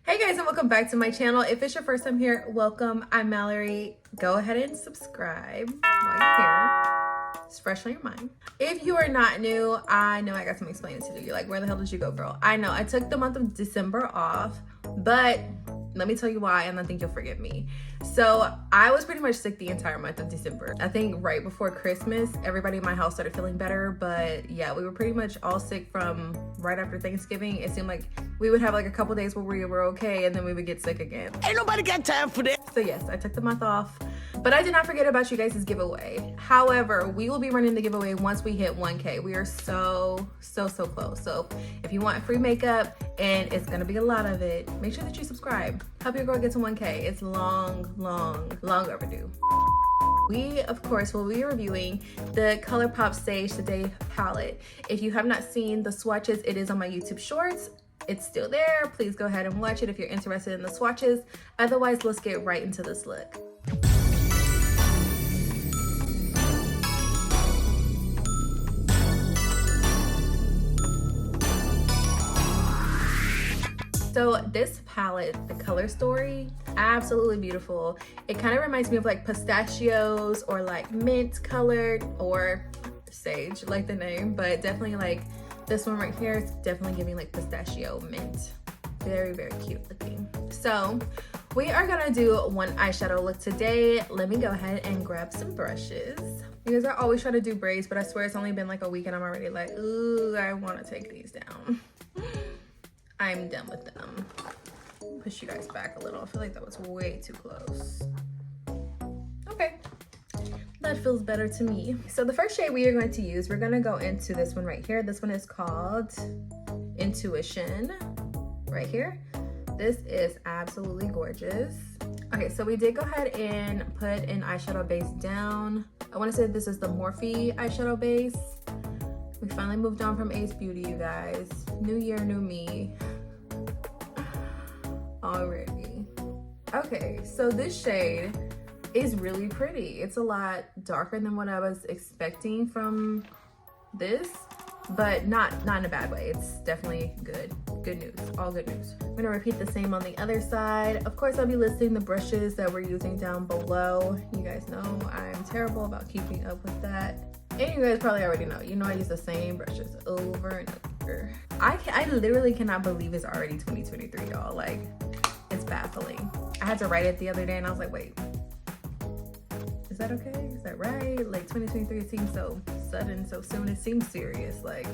Hey guys, and welcome back to my channel. If it's your first time here, welcome. I'm Malari. Go ahead and subscribe while you're here. It's fresh on your mind. If you are not new, I know I got some explaining to do. You're like, where the hell did you go, girl? I know I took the month of December off, but let me tell you why, and I think you'll forgive me. So I was pretty much sick the entire month of December. I think right before Christmas, everybody in my house started feeling better, but yeah, we were pretty much all sick from right after Thanksgiving. It seemed like we would have like a couple days where we were okay, and then we would get sick again. Ain't nobody got time for that. So yes, I took the month off, but I did not forget about you guys' giveaway. However, we will be running the giveaway once we hit 1K. We are so close. So if you want free makeup, and it's gonna be a lot of it, make sure that you subscribe. Help your girl get to 1K. It's long overdue. We, of course, will be reviewing the Colourpop Sage Today palette. If you have not seen the swatches, it is on my YouTube Shorts. It's still there. Please go ahead and watch it if you're interested in the swatches. Otherwise, let's get right into this look. So this palette, the color story, absolutely beautiful. It kind of reminds me of like pistachios or like mint colored or sage, like the name, but definitely like this one right here is definitely giving like pistachio mint. Very cute looking. So we are gonna do one eyeshadow look today. Let me go ahead and grab some brushes. Because I always try to do braids, but I swear it's only been like a week and I'm already like, ooh, I wanna take these down. I'm done with them. Push you guys back a little. I feel like that was way too close. Okay, that feels better to me. So the first shade we are going to use, we're gonna go into this one right here. This one is called Intuition, right here. This is absolutely gorgeous. Okay, so we did go ahead and put an eyeshadow base down. I wanna say this is the Morphe eyeshadow base. We finally moved on from Ace Beauty, you guys. New year, new me. Already. Okay, so this shade is really pretty. It's a lot darker than what I was expecting from this, but not in a bad way. It's definitely good. Good news, all good news. I'm gonna repeat the same on the other side. Of course, I'll be listing the brushes that we're using down below. You guys know I'm terrible about keeping up with that. And you guys probably already know. You know I use the same brushes over and over. I literally cannot believe it's already 2023, y'all. Like, it's baffling. I had to write it the other day and I was like, wait, is that okay? Is that right? Like 2023, it seems so sudden, so soon. It seems serious. Like,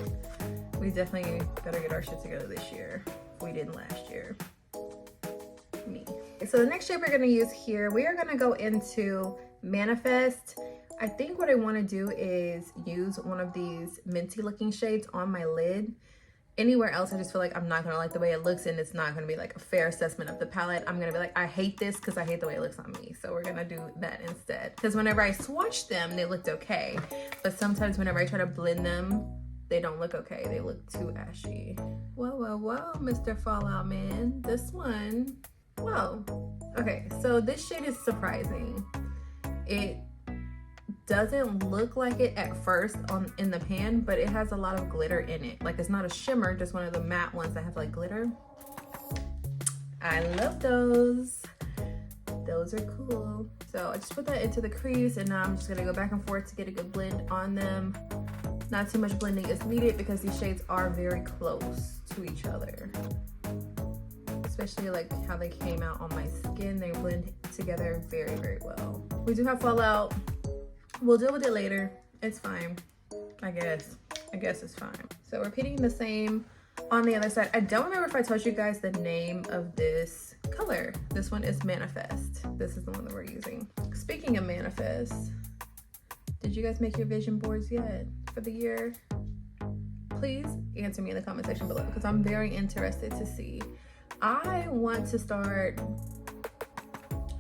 we definitely better get our shit together this year. If we didn't last year. Me. So the next shade we're gonna use here, we are gonna go into Manifest. I think what I want to do is use one of these minty looking shades on my lid. Anywhere else, I just feel like I'm not gonna like the way it looks, and it's not gonna be like a fair assessment of the palette. I'm gonna be like, I hate this because I hate the way it looks on me. So we're gonna do that instead. Because whenever I swatched them, they looked okay. But sometimes whenever I try to blend them, they don't look okay. They look too ashy. Whoa, Mr. Fallout Man. This one, whoa. Okay, so this shade is surprising. It doesn't look like it at first in the pan, but it has a lot of glitter in it. Like, it's not a shimmer, just one of the matte ones that have like glitter. I love those. Those are cool. So I just put that into the crease, and now I'm just gonna go back and forth to get a good blend on them. Not too much blending is needed because these shades are very close to each other. Especially like how they came out on my skin. They blend together very well. We do have fallout. We'll deal with it later. It's fine, I guess it's fine. So repeating the same on the other side. I don't remember if I told you guys the name of this color. This one is Manifest. This is the one that we're using. Speaking of Manifest, did you guys make your vision boards yet for the year? Please answer me in the comment section below, because I'm very interested to see. I want to start,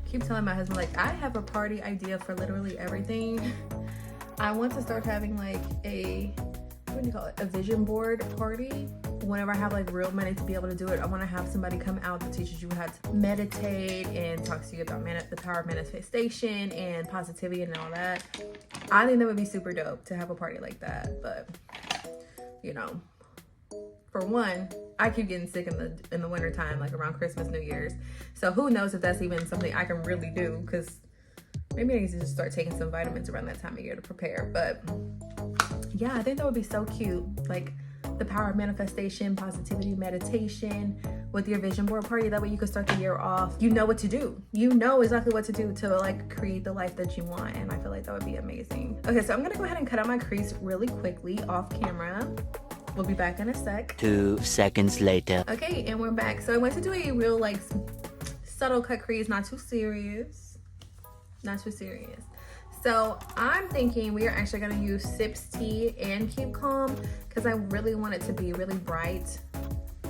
keep telling my husband, like, I have a party idea for literally everything. I want to start having like a, what do you call it, a vision board party. Whenever I have like real money to be able to do it, I want to have somebody come out that teaches you how to meditate and talks to you about the power of manifestation and positivity and all that. I think that would be super dope to have a party like that, but you know, for one, I keep getting sick in the winter time, like around Christmas, New Year's. So who knows if that's even something I can really do, because maybe I need to just start taking some vitamins around that time of year to prepare. But yeah, I think that would be so cute. Like the power of manifestation, positivity, meditation with your vision board party. That way you can start the year off. You know what to do. You know exactly what to do to like create the life that you want. And I feel like that would be amazing. Okay, so I'm gonna go ahead and cut out my crease really quickly off camera. We'll be back in a sec. 2 seconds later. Okay, and we're back. So I went to do a real like subtle cut crease, not too serious. Not too serious. So I'm thinking we are actually gonna use Sips Tea and Keep Calm because I really want it to be really bright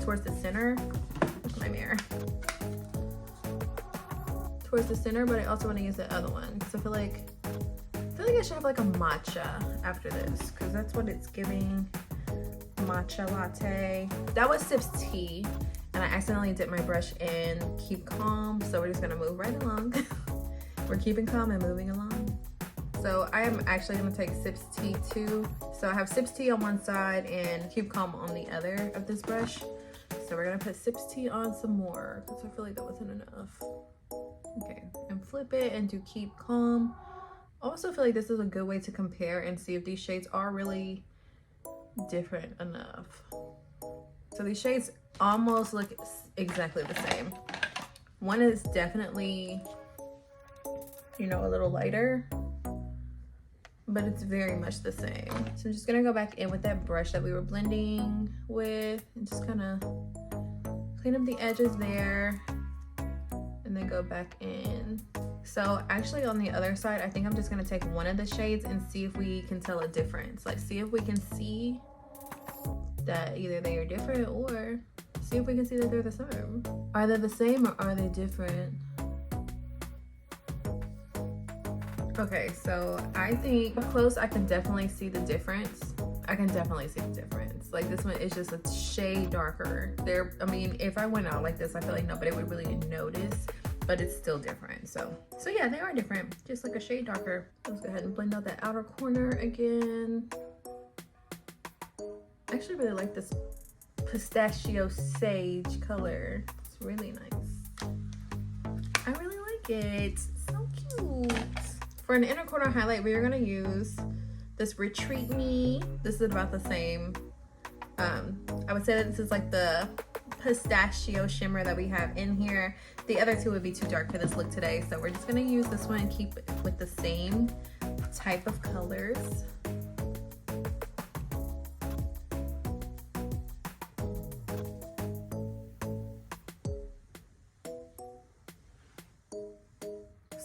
towards the center. Where's my mirror? Towards the center, but I also want to use the other one because I feel like I should have like a matcha after this because that's what it's giving. Matcha latte. That was Sips Tea, and I accidentally dipped my brush in Keep Calm, so we're just gonna move right along. We're keeping calm and moving along. So I am actually gonna take Sips Tea too. So I have Sips Tea on one side and Keep Calm on the other of this brush. So we're gonna put Sips Tea on some more because I feel like that wasn't enough. Okay, and flip it and do Keep Calm. Also feel like this is a good way to compare and see if these shades are really different enough. So these shades almost look exactly the same. One is definitely, you know, a little lighter, but it's very much the same. So I'm just gonna go back in with that brush that we were blending with and just kind of clean up the edges there and then go back in. So actually on the other side, I think I'm just gonna take one of the shades and see if we can tell a difference. Like see if we can see that either they are different or see if we can see that they're the same. Are they the same or are they different? Okay, so I think up close I can definitely see the difference. I can definitely see the difference. Like this one is just a shade darker. I mean, if I went out like this, I feel like nobody would really notice, but it's still different. So yeah, they are different, just like a shade darker. Let's go ahead and blend out that outer corner again. I actually really like this pistachio sage color. It's really nice. I really like it. It's so cute. For an inner corner highlight, we are gonna use this Retreat Me. This is about the same. I would say that this is like the pistachio shimmer that we have in here. The other two would be too dark for this look today, so we're just gonna use this one and keep it with the same type of colors.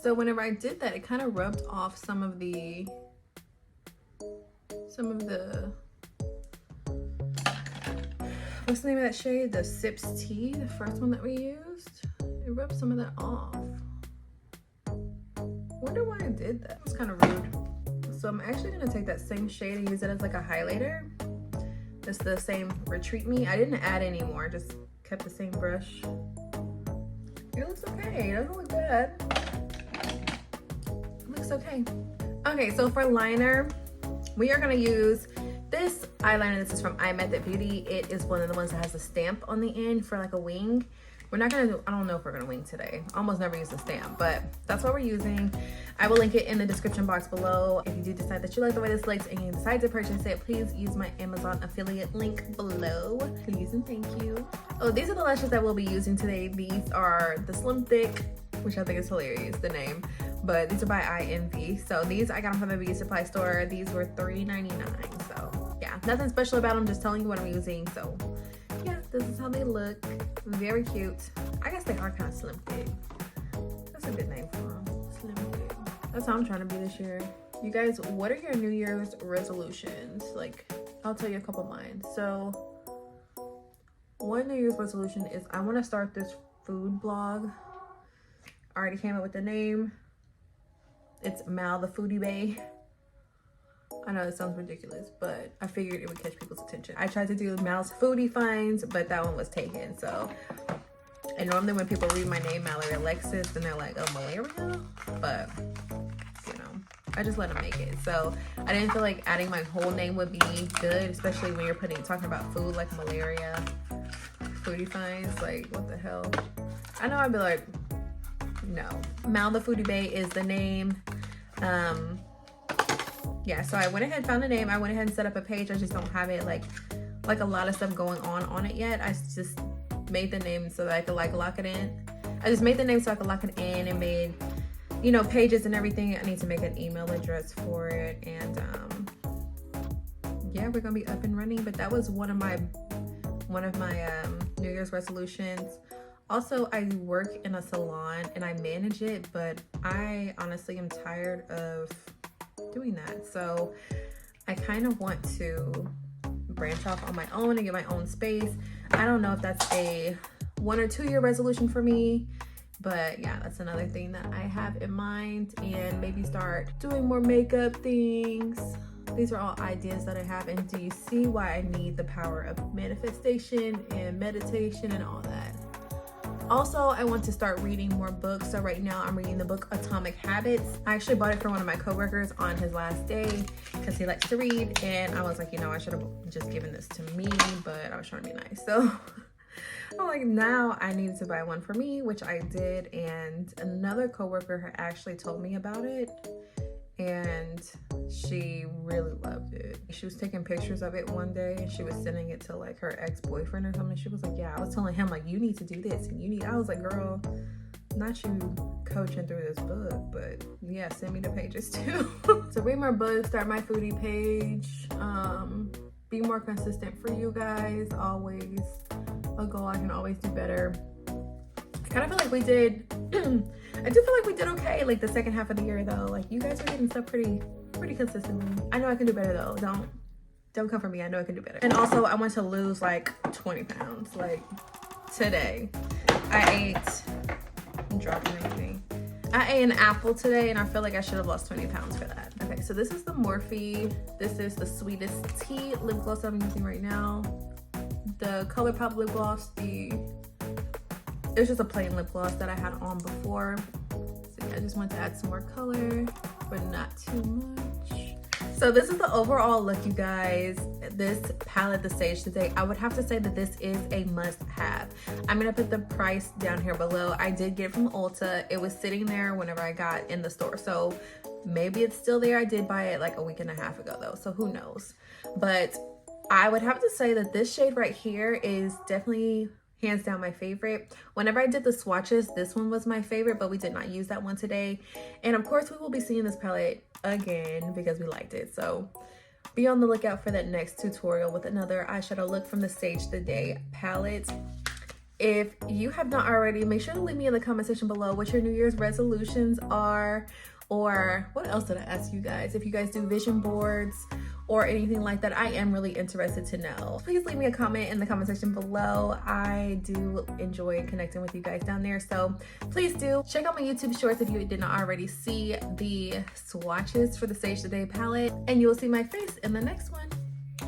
So whenever I did that, it kind of rubbed off some of the what's the name of that shade? The Sips Tea, the first one that we used. It rubbed some of that off. Wonder why I did that. It was kind of rude. So I'm actually gonna take that same shade and use it as like a highlighter. It's the same Retreat Me. I didn't add any more, just kept the same brush. It looks okay, it doesn't look bad. It looks okay. Okay, so for liner, we are gonna use this eyeliner. This is from iMethod Beauty. It is one of the ones that has a stamp on the end for like a wing. We're not gonna do, I don't know if we're gonna wing today. Almost never use a stamp, but that's what we're using. I will link it in the description box below. If you do decide that you like the way this looks and you decide to purchase it, please use my Amazon affiliate link below. Please and thank you. Oh, these are the lashes that we'll be using today. These are the Slim Thick, which I think is hilarious, the name, but these are by INV. So these I got them from the beauty supply store. These were $3.99. So yeah, nothing special about them, just telling you what I'm using. So yeah, this is how they look. Very cute. I guess they are kind of slim thick. That's a good name for them. Slim thick. That's how I'm trying to be this year. You guys, what are your New Year's resolutions? Like, I'll tell you a couple of mine. So one New Year's resolution is I want to start this food blog. I already came up with the name. It's Mal the Foodie Bae. I know it sounds ridiculous, but I figured it would catch people's attention. I tried to do Mal's Foodie Finds, but that one was taken. So, and normally when people read my name, Malari Alexis, then they're like, oh, Malaria? But, you know, I just let him make it. So I didn't feel like adding my whole name would be good, especially when you're talking about food like malaria, foodie finds, like what the hell. I know I'd be like, no. Mal the Foodie Bae is the name. Yeah, so I went ahead and found a name. I went ahead and set up a page. I just don't have it like a lot of stuff going on it yet. I just made the name so that I could like lock it in. I just made the name so I could lock it in, and made, you know, pages and everything. I need to make an email address for it, and yeah, we're gonna be up and running. But that was one of my New Year's resolutions. Also, I work in a salon and I manage it, but I honestly am tired of doing that. So I kind of want to branch off on my own and get my own space. I don't know if that's a 1 or 2 year resolution for me, but yeah, that's another thing that I have in mind, and maybe start doing more makeup things. These are all ideas that I have, and do you see why I need the power of manifestation and meditation and all that? Also, I want to start reading more books. So right now I'm reading the book Atomic Habits. I actually bought it for one of my coworkers on his last day because he likes to read, and I was like, you know, I should have just given this to me, but I was trying to be nice. So I'm like, now I need to buy one for me, which I did, and another coworker actually told me about it, and she really loved it. She was taking pictures of it one day, and she was sending it to like her ex-boyfriend or something. She was like, yeah, I was telling him like, you need to do this, and you need, I was like, girl, not you coaching through this book, but yeah, send me the pages too. So read more books, start my foodie page, be more consistent for you guys. Always a goal. I can always do better. I kind of feel like we did I do feel like we did okay like the second half of the year though. Like you guys are getting stuff pretty consistently. I know I can do better though. Don't come for me. I know I can do better. And also I want to lose like 20 pounds. Like today I ate an apple today, and I feel like I should have lost 20 pounds for that. Okay, so this is the Morphe. This is the Sweetest Tea lip gloss I'm using right now. The Colourpop lip gloss, it was just a plain lip gloss that I had on before. So yeah, I just want to add some more color, but not too much. So this is the overall look, you guys. This palette, the Sage Today, I would have to say that this is a must-have. I'm gonna put the price down here below. I did get it from Ulta. It was sitting there whenever I got in the store, so maybe it's still there. I did buy it like a week and a half ago though, so who knows. But I would have to say that this shade right here is definitely hands down my favorite. Whenever I did the swatches, this one was my favorite, but we did not use that one today. And of course we will be seeing this palette again because we liked it. So be on the lookout for that next tutorial with another eyeshadow look from the Sage Today palette. If you have not already, make sure to leave me in the comment section below what your New Year's resolutions are, or what else did I ask you guys? If you guys do vision boards or anything like that, I am really interested to know. Please leave me a comment in the comment section below. I do enjoy connecting with you guys down there, so please do check out my YouTube shorts if you did not already see the swatches for the Sage Today palette, and you will see my face in the next one.